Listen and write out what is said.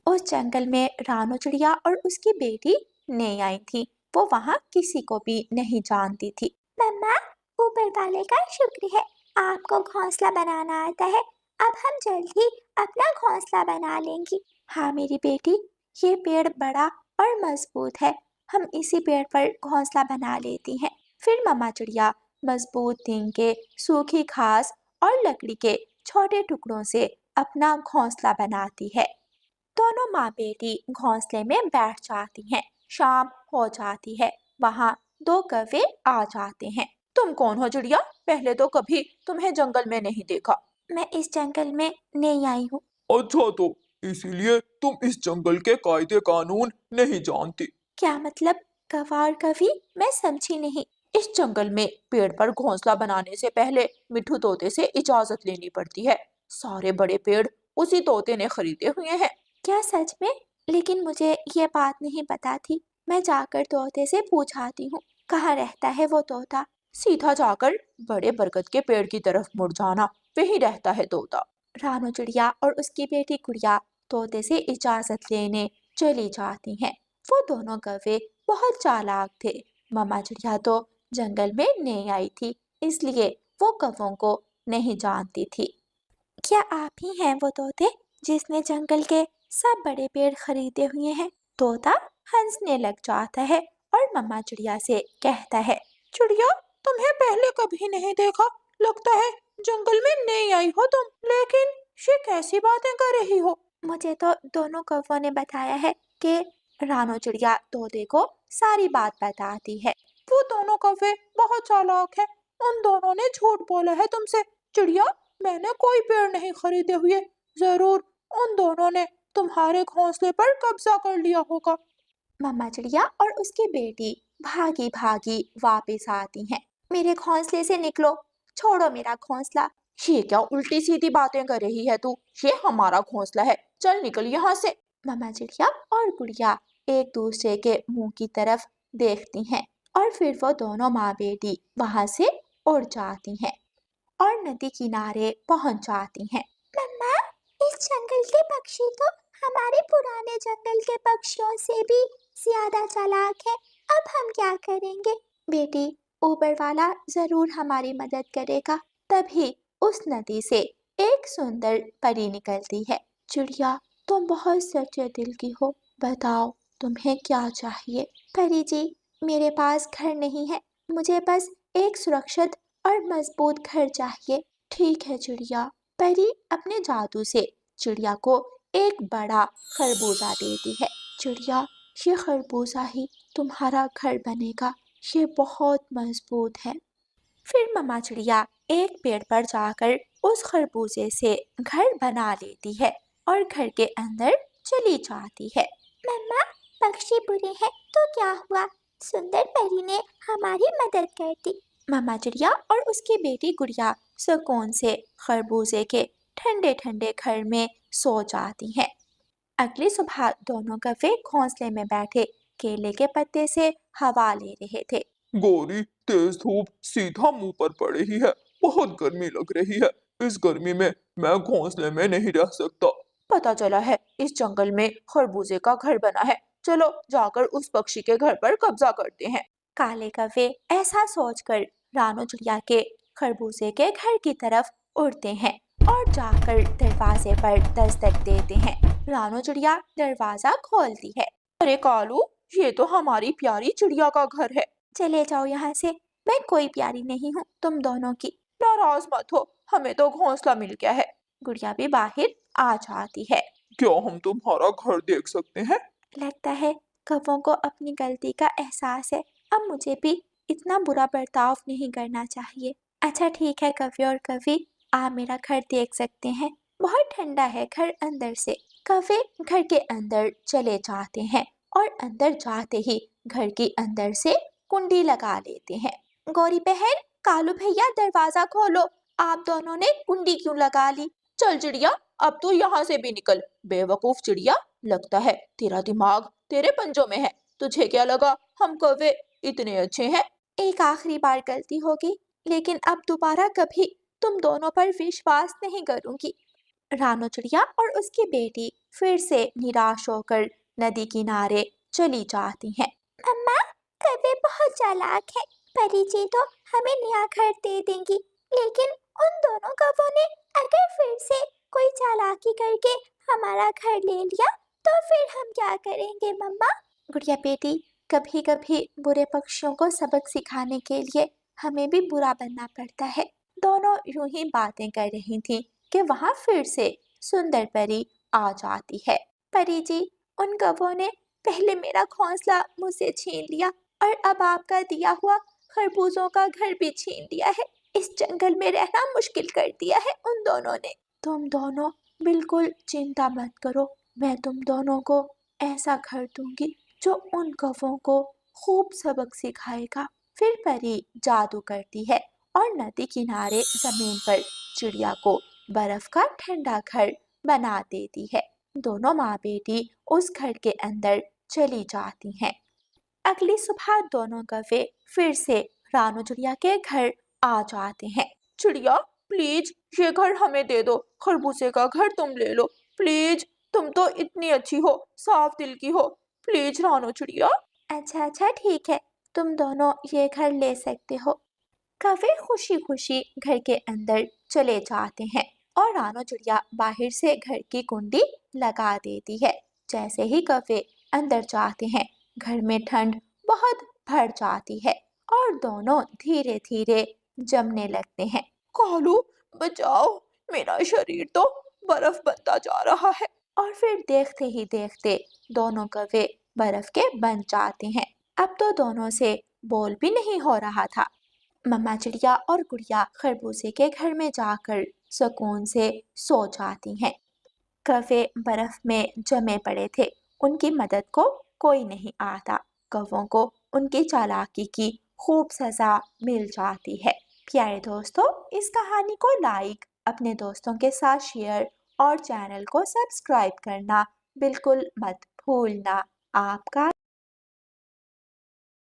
उस जंगल में रानू चिड़िया और उसकी बेटी नई आई थी। वो वहाँ किसी को भी नहीं जानती थी। मम्मा, ऊपर वाले का शुक्र है, आपको घोंसला बनाना आता है। अब हम जल्द ही अपना घोंसला बना लेंगी। हाँ मेरी बेटी, ये पेड़ बड़ा और मजबूत है, हम इसी पेड़ पर घोंसला बना लेती हैं। फिर मम्मा चिड़िया मजबूत टीन के, सूखी घास और लकड़ी के छोटे टुकड़ों से अपना घोंसला बनाती है। दोनों माँ बेटी घोंसले में बैठ जाती हैं। शाम हो जाती है, वहाँ दो कौवे आ जाते हैं। तुम कौन हो चिड़िया? पहले तो कभी तुम्हें जंगल में नहीं देखा। मैं इस जंगल में नई आई हूँ। अच्छा, तो इसीलिए तुम इस जंगल के कायदे कानून नहीं जानती। क्या मतलब कौवा और कौवी? मैं समझी नहीं। इस जंगल में पेड़ पर घोंसला बनाने से पहले मिट्ठू तोते से इजाजत लेनी पड़ती है। सारे बड़े पेड़ उसी तोते ने खरीदे हुए हैं। क्या सच में? लेकिन मुझे ये बात नहीं पता थी। मैं जाकर तोते से पूछ आती हूँ, कहाँ रहता है वो तोता? सीधा जाकर बड़े बरगद के पेड़ की तरफ मुड़ जाना, वहीं रहता है तोता। रानू चिड़िया और उसकी बेटी गुड़िया तोते से इजाजत लेने चली जाती हैं। वो दोनों कौवे बहुत चालाक थे। मम्मा चिड़िया तो जंगल में नई आई थी, इसलिए वो कौवों को नहीं जानती थी। क्या आप ही हैं वो तोते जिसने जंगल के सब बड़े पेड़ खरीदे हुए हैं? तोता हंसने लग जाता है और मम्मा चिड़िया से कहता है, चिड़िया, तुम्हें पहले कभी नहीं देखा, लगता है जंगल में नई आई हो तुम। लेकिन ये कैसी बातें कर रही हो? मुझे तो दोनों कौवों ने बताया है कि रानू चिड़िया तोते को सारी बात बताती है। वो दोनों कौवे बहुत चालाक है, उन दोनों ने झूठ बोला है तुमसे। चिड़िया, मैंने कोई पेड़ नहीं खरीदे हुए, जरूर उन दोनों ने तुम्हारे घोंसले पर कब्जा कर लिया होगा। मम्मा चिड़िया और उसकी बेटी भागी भागी वापस आती हैं। मेरे घोंसले से निकलो, छोड़ो मेरा घोंसला। ये क्या उल्टी सीधी बातें कर रही है तू? ये हमारा घोंसला है, चल निकल यहाँ से। मम्मा चिड़िया और गुड़िया एक दूसरे के मुंह की तरफ देखती हैं और फिर वो दोनों माँ बेटी वहां से उड़ जाती हैं और नदी किनारे पहुंच जाती हैं। मम्मा, इस जंगल के पक्षी तो हमारे पुराने जंगल के पक्षियों से भी ज्यादा चालाक है, अब हम क्या करेंगे? बेटी, ऊपर वाला जरूर हमारी मदद करेगा। तभी उस नदी से एक सुंदर परी निकलती है। चिड़िया, तुम बहुत सच्चे दिल की हो, बताओ तुम्हें क्या चाहिए? परी जी, मेरे पास घर नहीं है, मुझे बस एक सुरक्षित और मजबूत घर चाहिए। ठीक है चिड़िया। परी अपने जादू से चिड़िया को एक बड़ा खरबूजा देती है। चिड़िया, ये खरबूजा ही तुम्हारा घर बनेगा, ये बहुत मजबूत है। फिर मम्मा चिड़िया एक पेड़ पर जाकर उस खरबूजे से घर बना लेती है और घर के अंदर चली जाती है। मम्मा, पक्षी बुरे हैं तो क्या हुआ? सुंदर परी ने हमारी मदद कर दी। मम्मा चिड़िया और उसकी बेटी गुड़िया सुकून से खरबूजे के ठंडे ठंडे घर में सो जाती हैं। अगली सुबह दोनों कौवे घोंसले में बैठे केले के पत्ते से हवा ले रहे थे। गोरी, तेज धूप सीधा मुंह पर पड़ रही है, बहुत गर्मी लग रही है। इस गर्मी में मैं घोंसले में नहीं रह सकता। पता चला है इस जंगल में खरबूजे का घर बना है, चलो जाकर उस पक्षी के घर पर कब्जा करते हैं। काले कौवे ऐसा सोचकर रानू चिड़िया के खरबूजे के घर की तरफ उड़ते हैं और जाकर दरवाजे पर दस्तक देते हैं। रानू चिड़िया दरवाजा खोलती है। अरे कालू, ये तो हमारी प्यारी चिड़िया का घर है। चले जाओ यहाँ से, मैं कोई प्यारी नहीं हूँ तुम दोनों की। नाराज मत हो, हमें तो घोंसला मिल गया है। गुड़िया भी बाहर आ जाती है। क्या हम तुम्हारा घर देख सकते हैं? लगता है कौवों को अपनी गलती का एहसास है, अब मुझे भी इतना बुरा बर्ताव नहीं करना चाहिए। अच्छा ठीक है कौवे और कौवी, आप मेरा घर देख सकते हैं, बहुत ठंडा है घर अंदर से। कौवे घर के अंदर चले जाते हैं और अंदर जाते ही घर के अंदर से कुंडी लगा लेते हैं। गौरी बहन, कालू भैया, दरवाजा खोलो, आप दोनों ने कुंडी क्यों लगा ली? चल चिड़िया, अब तू यहाँ से भी निकल। बेवकूफ चिड़िया, लगता है तेरा दिमाग तेरे पंजों में है। तुझे क्या लगा हम कौवे इतने अच्छे हैं? एक आखिरी बार गलती होगी, लेकिन अब दोबारा कभी तुम दोनों पर विश्वास नहीं करूंगी। رانو چڑیا اور اس کی بیٹی پھر سے نراش ہو کر ندی کنارے چلی جاتی ہیں۔ اماں، کوے بہت چالاک ہے، پری جی تو ہمیں نیا گھر دے دیں گی، لیکن ان دونوں کووں نے اگر پھر سے کوئی چالاکی کر کے ہمارا گھر لے لیا تو پھر ہم کیا کریں گے مما؟ گڑیا بیٹی، کبھی کبھی برے پکشیوں کو سبق سکھانے کے لیے ہمیں بھی برا بننا پڑتا ہے۔ دونوں یوں ہی باتیں کر رہی تھیں کہ وہاں پھر سے سندر پری آ جاتی ہے۔ پری جی، ان کووں نے پہلے میرا گھونسلہ مجھ سے چھین لیا اور اب آپ کا دیا ہوا خربوزوں کا گھر بھی چھین لیا ہے۔ اس جنگل میں رہنا مشکل کر دیا ہے ان دونوں نے۔ تم دونوں بالکل چنتا مت کرو، میں تم دونوں کو ایسا گھر دوں گی جو ان کووں کو خوب سبق سکھائے گا۔ پھر پری جادو کرتی ہے اور ندی کنارے زمین پر چڑیا کو برف کا ٹھنڈا گھر بنا دیتی ہے۔ دونوں ماں بیٹی اس گھر کے اندر چلی جاتی ہیں۔ اگلی صبح دونوں کوے پھر سے رانو چڑیا کے گھر آ جاتے ہیں۔ چڑیا، پلیز یہ گھر ہمیں دے دو، خربوزے کا گھر تم لے لو، پلیز، تم تو اتنی اچھی ہو، صاف دل کی ہو، پلیز رانو چڑیا۔ اچھا ٹھیک ہے، تم دونوں یہ گھر لے سکتے ہو۔ کوے خوشی خوشی گھر کے اندر چلے جاتے ہیں اور رانو چڑیا باہر سے گھر کی کنڈی لگا دیتی ہے۔ جیسے ہی کوے اندر جاتے ہیں، گھر میں ٹھنڈ بہت بڑھ جاتی ہے اور دونوں دھیرے دھیرے جمنے لگتے ہیں۔ کالو، بچاؤ، میرا شریر تو برف بنتا جا رہا ہے۔ اور پھر دیکھتے ہی دیکھتے دونوں کوے برف کے بن جاتے ہیں۔ اب تو دونوں سے بول بھی نہیں ہو رہا تھا۔ مما چڑیا اور گڑیا خربوزے کے گھر میں جا کر سکون سے سو جاتی ہیں۔ کوے برف میں جمے پڑے تھے، ان کی مدد کو کوئی نہیں آتا۔ کووں کو ان کی چالاکی کی خوب سزا مل جاتی ہے۔ پیارے دوستو، اس کہانی کو لائک، اپنے دوستوں کے ساتھ شیئر اور چینل کو سبسکرائب کرنا بالکل مت بھولنا۔ آپ کا